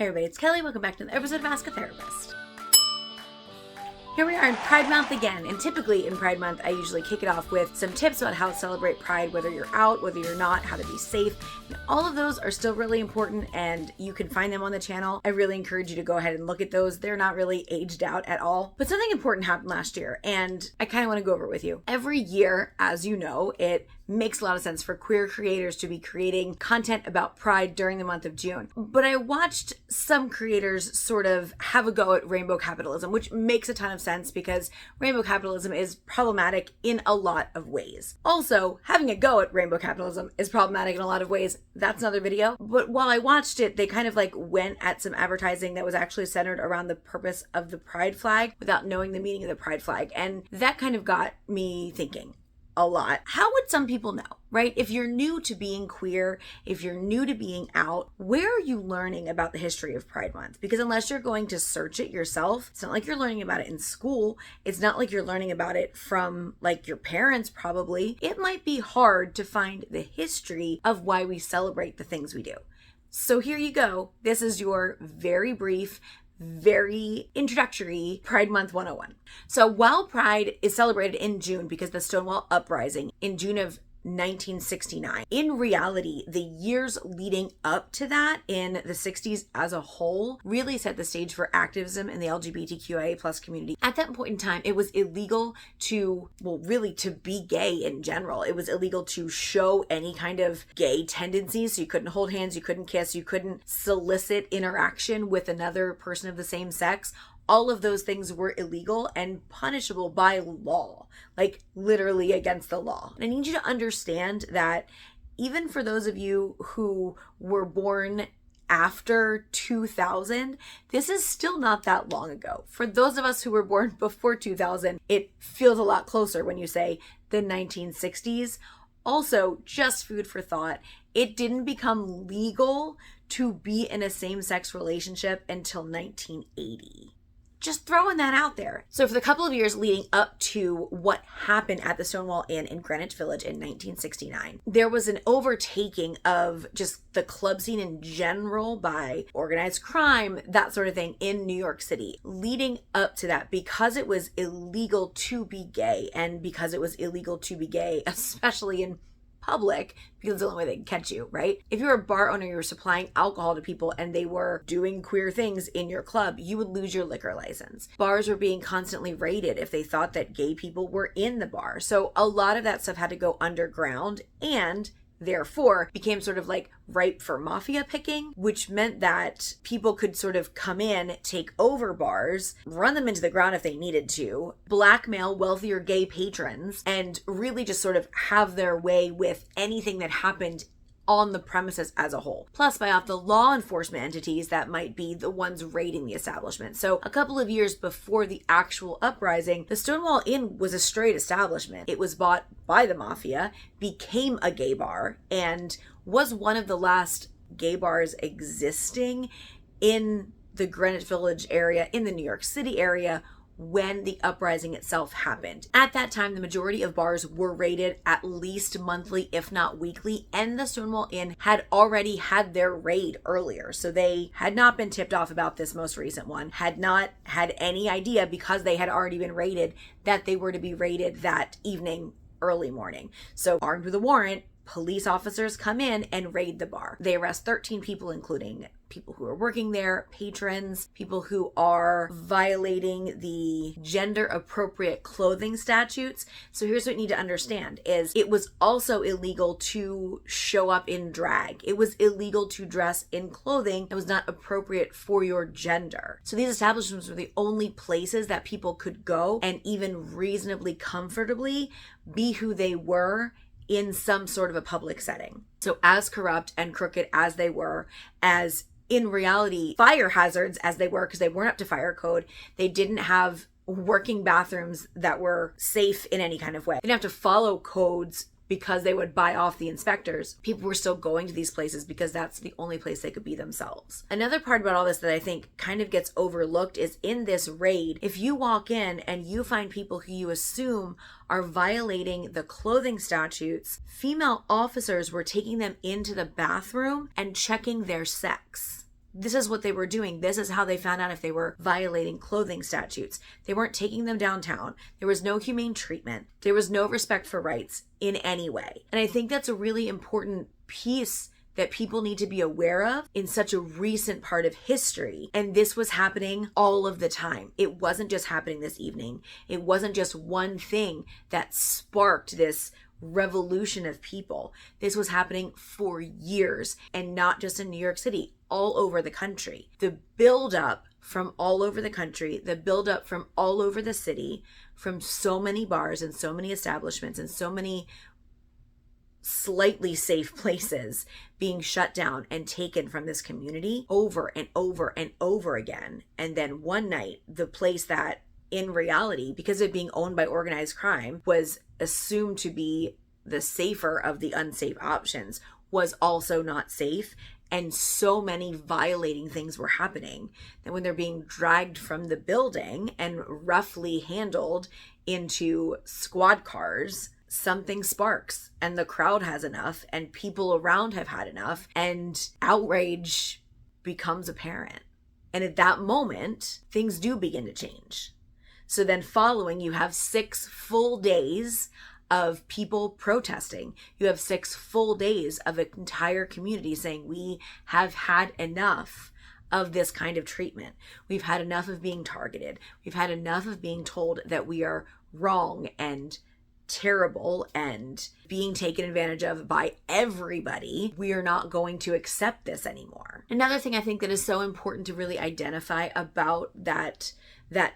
Hey everybody, it's Kelly. Welcome back to another episode of Ask a Therapist. Here we are in Pride Month again, and typically in Pride Month, I usually kick it off with some tips about how to celebrate Pride, whether you're out, whether you're not, how to be safe. And all of those are still really important, and you can find them on the channel. I really encourage you to go ahead and look at those. They're not really aged out at all. But something important happened last year, and I kind of want to go over it with you. Every year, as you know, it makes a lot of sense for queer creators to be creating content about Pride during the month of June. But I watched some creators sort of have a go at rainbow capitalism, which makes a ton of sense because rainbow capitalism is problematic in a lot of ways. Also, having a go at rainbow capitalism is problematic in a lot of ways. That's another video. But while I watched it, they kind of went at some advertising that was actually centered around the purpose of the pride flag without knowing the meaning of the pride flag. And that kind of got me thinking a lot. How would some people know, right? If you're new to being queer, if you're new to being out, where are you learning about the history of Pride Month? Because unless you're going to search it yourself, it's not like you're learning about it in school. It's not like you're learning about it from your parents probably. It might be hard to find the history of why we celebrate the things we do. So here you go. This is your very brief, very introductory Pride Month 101. So while Pride is celebrated in June because the Stonewall uprising in June of 1969, in reality, the years leading up to that in the 60s as a whole really set the stage for activism in the LGBTQIA plus community. At that point in time, it was illegal to be gay in general. It was illegal to show any kind of gay tendencies. So you couldn't hold hands, you couldn't kiss, you couldn't solicit interaction with another person of the same sex. All of those things were illegal and punishable by law, literally against the law. And I need you to understand that even for those of you who were born after 2000, this is still not that long ago. For those of us who were born before 2000, it feels a lot closer when you say the 1960s. Also, just food for thought, it didn't become legal to be in a same-sex relationship until 1980. Just throwing that out there. So for the couple of years leading up to what happened at the Stonewall Inn in Greenwich Village in 1969, there was an overtaking of just the club scene in general by organized crime, that sort of thing in New York City. Leading up to that, because it was illegal to be gay, and because it was illegal to be gay, especially in public, because it's the only way they can catch you, right? If you were a bar owner, you were supplying alcohol to people and they were doing queer things in your club, you would lose your liquor license. Bars were being constantly raided if they thought that gay people were in the bar. So a lot of that stuff had to go underground and therefore became sort of ripe for mafia picking, which meant that people could sort of come in, take over bars, run them into the ground if they needed to, blackmail wealthier gay patrons, and really just sort of have their way with anything that happened on the premises as a whole. Plus buy off the law enforcement entities that might be the ones raiding the establishment. So a couple of years before the actual uprising, the Stonewall Inn was a straight establishment. It was bought by the mafia, became a gay bar, and was one of the last gay bars existing in the Greenwich Village area, in the New York City area, when the uprising itself happened. At that time, the majority of bars were raided at least monthly, if not weekly, and the Stonewall Inn had already had their raid earlier. So they had not been tipped off about this most recent one, had not had any idea because they had already been raided that they were to be raided that evening, early morning. So armed with a warrant, police officers come in and raid the bar. They arrest 13 people, including people who are working there, patrons, people who are violating the gender appropriate clothing statutes. So here's what you need to understand is it was also illegal to show up in drag. It was illegal to dress in clothing that was not appropriate for your gender. So these establishments were the only places that people could go and even reasonably comfortably be who they were in some sort of a public setting. So as corrupt and crooked as they were, as in reality fire hazards as they were, because they weren't up to fire code, they didn't have working bathrooms that were safe in any kind of way. They didn't have to follow codes because they would buy off the inspectors. People were still going to these places because that's the only place they could be themselves. Another part about all this that I think kind of gets overlooked is in this raid, if you walk in and you find people who you assume are violating the clothing statutes, female officers were taking them into the bathroom and checking their sex. This is what they were doing. This is how they found out if they were violating clothing statutes. They weren't taking them downtown. There was no humane treatment. There was no respect for rights in any way. And I think that's a really important piece that people need to be aware of in such a recent part of history. And this was happening all of the time. It wasn't just happening this evening. It wasn't just one thing that sparked this revolution of people. This was happening for years, and not just in New York City, all over the country. The buildup from all over the country, the buildup from all over the city, from so many bars and so many establishments and so many slightly safe places being shut down and taken from this community over and over and over again. And then one night, the place that in reality, because of being owned by organized crime, was assumed to be the safer of the unsafe options, was also not safe. And so many violating things were happening that when they're being dragged from the building and roughly handled into squad cars, something sparks and the crowd has enough and people around have had enough and outrage becomes apparent. And at that moment, things do begin to change. So then following, you have 6 full days of people protesting. You have 6 full days of an entire community saying, we have had enough of this kind of treatment. We've had enough of being targeted. We've had enough of being told that we are wrong and terrible and being taken advantage of by everybody. We are not going to accept this anymore. Another thing I think that is so important to really identify about that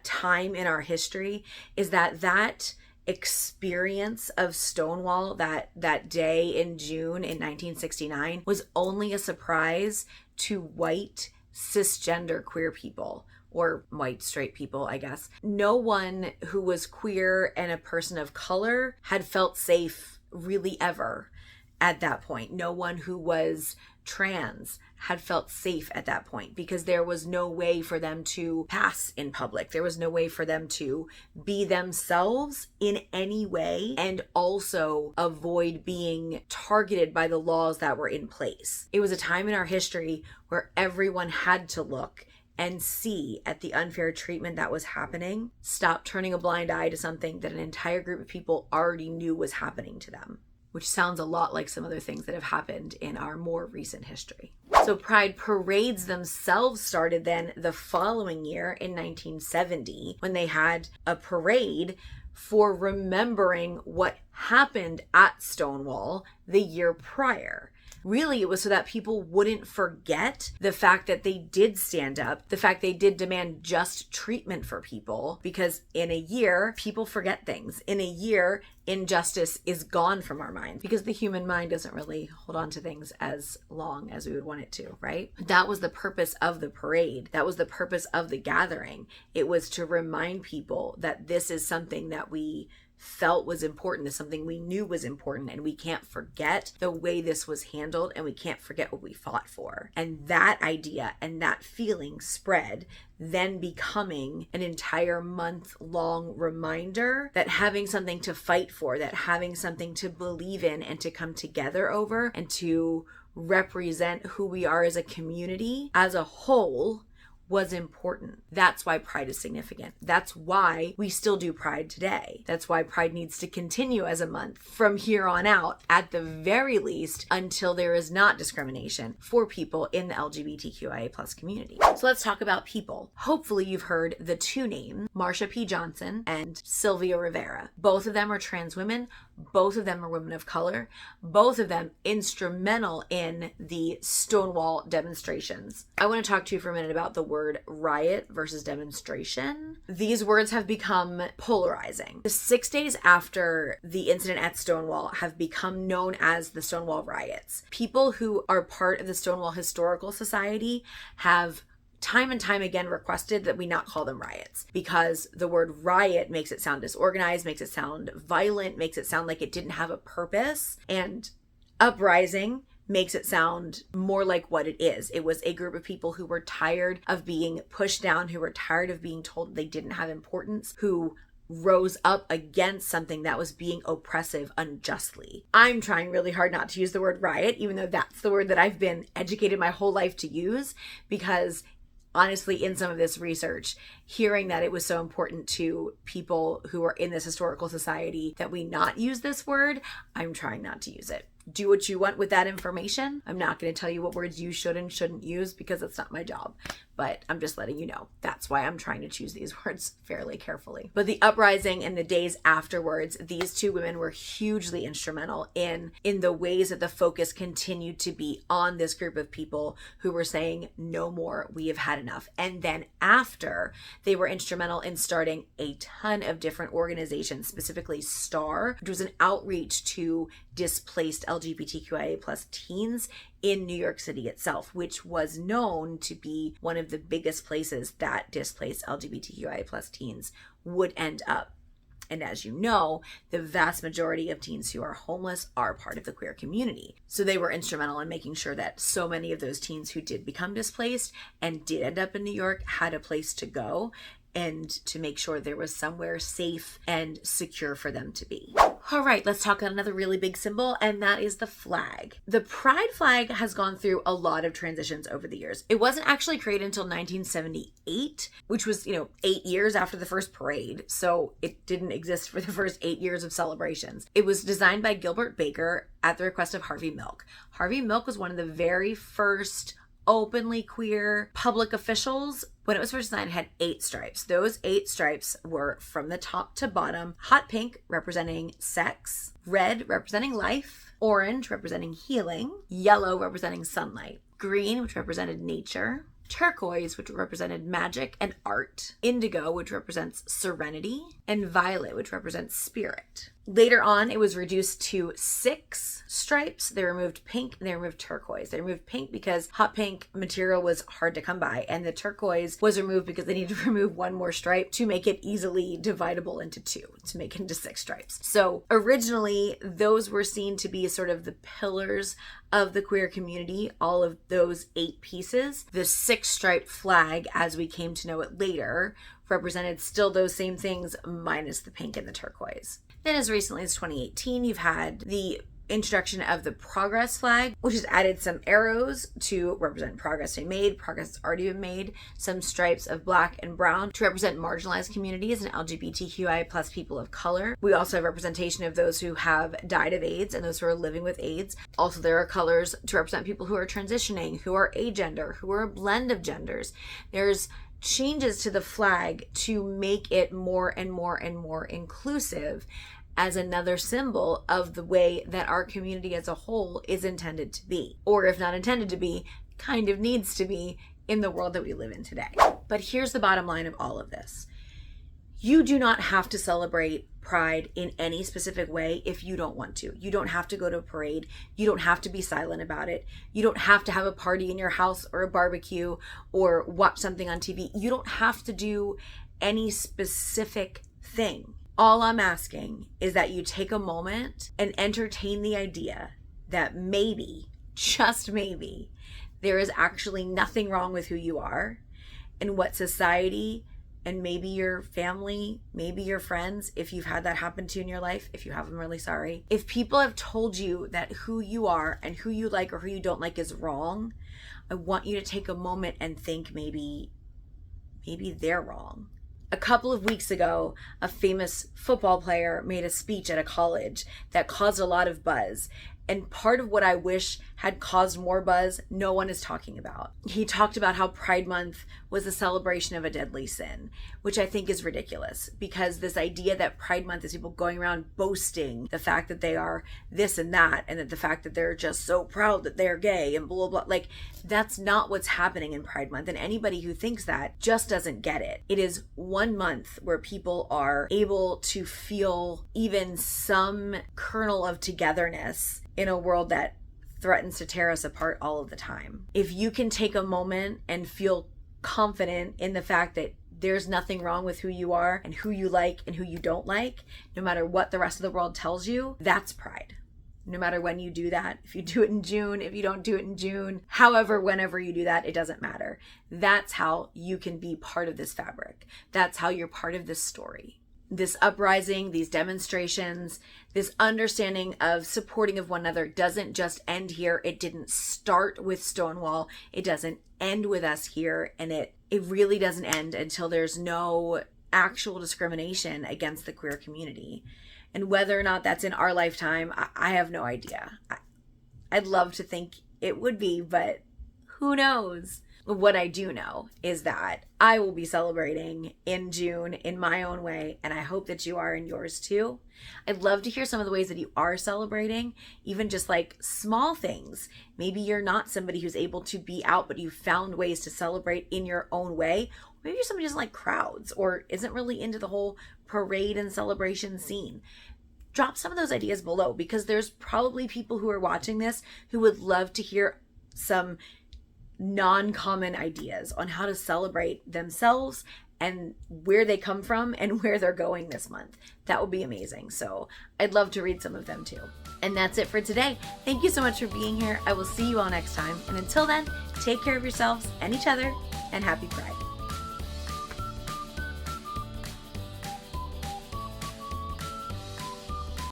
time in our history is that experience of Stonewall, that day in June in 1969, was only a surprise to white cisgender queer people, or white straight people, I guess. No one who was queer and a person of color had felt safe really ever at that point. No one who was trans had felt safe at that point, because there was no way for them to pass in public. There was no way for them to be themselves in any way and also avoid being targeted by the laws that were in place. It was a time in our history where everyone had to look and see at the unfair treatment that was happening, stop turning a blind eye to something that an entire group of people already knew was happening to them, which sounds a lot like some other things that have happened in our more recent history. So Pride parades themselves started then the following year in 1970, when they had a parade for remembering what happened at Stonewall the year prior. Really, it was so that people wouldn't forget the fact that they did stand up, the fact they did demand just treatment for people, because in a year, people forget things. In a year, injustice is gone from our minds, because the human mind doesn't really hold on to things as long as we would want it to, right? That was the purpose of the parade. That was the purpose of the gathering. It was to remind people that this is something that we felt was important, is something we knew was important, and we can't forget the way this was handled, and we can't forget what we fought for. And that idea and that feeling spread, then becoming an entire month-long reminder that having something to fight for, that having something to believe in and to come together over and to represent who we are as a community as a whole was important. That's why Pride is significant. That's why we still do Pride today. That's why Pride needs to continue as a month from here on out, at the very least, until there is not discrimination for people in the LGBTQIA plus community. So let's talk about people. Hopefully you've heard the 2 names, Marsha P. Johnson and Sylvia Rivera. Both of them are trans women. Both of them are women of color. Both of them instrumental in the Stonewall demonstrations. I want to talk to you for a minute about the word riot versus demonstration. These words have become polarizing. The 6 days after the incident at Stonewall have become known as the Stonewall riots. People who are part of the Stonewall Historical Society have time and time again requested that we not call them riots, because the word riot makes it sound disorganized, makes it sound violent, makes it sound like it didn't have a purpose, and uprising makes it sound more like what it is. It was a group of people who were tired of being pushed down, who were tired of being told they didn't have importance, who rose up against something that was being oppressive unjustly. I'm trying really hard not to use the word riot, even though that's the word that I've been educated my whole life to use, because honestly, in some of this research, hearing that it was so important to people who are in this historical society that we not use this word, I'm trying not to use it. Do what you want with that information. I'm not going to tell you what words you should and shouldn't use because it's not my job. But I'm just letting you know. That's why I'm trying to choose these words fairly carefully. But the uprising and the days afterwards, these two women were hugely instrumental in the ways that the focus continued to be on this group of people who were saying, no more, we have had enough. And then after, they were instrumental in starting a ton of different organizations, specifically STAR, which was an outreach to displaced LGBTQIA plus teens in New York City itself, which was known to be one of the biggest places that displaced LGBTQIA plus teens would end up. And as you know, the vast majority of teens who are homeless are part of the queer community. So they were instrumental in making sure that so many of those teens who did become displaced and did end up in New York had a place to go, and to make sure there was somewhere safe and secure for them to be. All right, let's talk about another really big symbol, and that is the flag. The pride flag has gone through a lot of transitions over the years. It wasn't actually created until 1978, which was, 8 years after the first parade. So it didn't exist for the first 8 years of celebrations. It was designed by Gilbert Baker at the request of Harvey Milk. Harvey Milk was one of the very first openly queer public officials. When it was first designed, it had 8 stripes. Those 8 stripes were from the top to bottom: hot pink representing sex, red representing life, orange representing healing, yellow representing sunlight, green, which represented nature, turquoise, which represented magic and art, indigo, which represents serenity, and violet, which represents spirit. Later on, it was reduced to 6 stripes. They removed pink and they removed turquoise. They removed pink because hot pink material was hard to come by, and the turquoise was removed because they needed to remove one more stripe to make it easily dividable into 2, to make it into 6 stripes. So originally, those were seen to be sort of the pillars of the queer community, all of those 8 pieces. The 6-striped flag, as we came to know it later, represented still those same things minus the pink and the turquoise. Then as recently as 2018, you've had the introduction of the progress flag, which has added some arrows to represent progress being made, progress that's already been made, some stripes of black and brown to represent marginalized communities and LGBTQI plus people of color. We also have representation of those who have died of AIDS and those who are living with AIDS. Also, there are colors to represent people who are transitioning, who are agender, who are a blend of genders. There's changes to the flag to make it more and more and more inclusive as another symbol of the way that our community as a whole is intended to be. Or if not intended to be, kind of needs to be in the world that we live in today. But here's the bottom line of all of this. You do not have to celebrate Pride in any specific way if you don't want to. You don't have to go to a parade. You don't have to be silent about it. You don't have to have a party in your house or a barbecue or watch something on TV. You don't have to do any specific thing. All I'm asking is that you take a moment and entertain the idea that maybe, just maybe, there is actually nothing wrong with who you are and what society and maybe your family, maybe your friends, if you've had that happen to you in your life, if you have, I'm really sorry. If people have told you that who you are and who you like or who you don't like is wrong, I want you to take a moment and think maybe they're wrong. A couple of weeks ago, a famous football player made a speech at a college that caused a lot of buzz. And part of what I wish had caused more buzz, no one is talking about. He talked about how Pride Month was a celebration of a deadly sin, which I think is ridiculous, because this idea that Pride Month is people going around boasting the fact that they are this and that, and that the fact that they're just so proud that they're gay and blah, blah, blah. Like, that's not what's happening in Pride Month. And anybody who thinks that just doesn't get it. It is 1 month where people are able to feel even some kernel of togetherness in a world that threatens to tear us apart all of the time. If you can take a moment and feel confident in the fact that there's nothing wrong with who you are and who you like and who you don't like, no matter what the rest of the world tells you, that's pride. No matter when you do that, if you do it in June, if you don't do it in June, however, whenever you do that, it doesn't matter. That's how you can be part of this fabric. That's how you're part of this story. this uprising, these demonstrations, this understanding of supporting of one another doesn't just end here. It didn't start with Stonewall. It doesn't end with us here. And it really doesn't end until there's no actual discrimination against the queer community. And whether or not that's in our lifetime, I have no idea. I'd love to think it would be, but who knows? What I do know is that I will be celebrating in June in my own way, and I hope that you are in yours too. I'd love to hear some of the ways that you are celebrating, even just like small things. Maybe you're not somebody who's able to be out, but you've found ways to celebrate in your own way. Maybe you're somebody who doesn't like crowds or isn't really into the whole parade and celebration scene. Drop some of those ideas below, because there's probably people who are watching this who would love to hear some non-common ideas on how to celebrate themselves and where they come from and where they're going this month. That would be amazing. So I'd love to read some of them too. And that's it for today. Thank you so much for being here. I will see you all next time. And until then, take care of yourselves and each other, and happy Pride.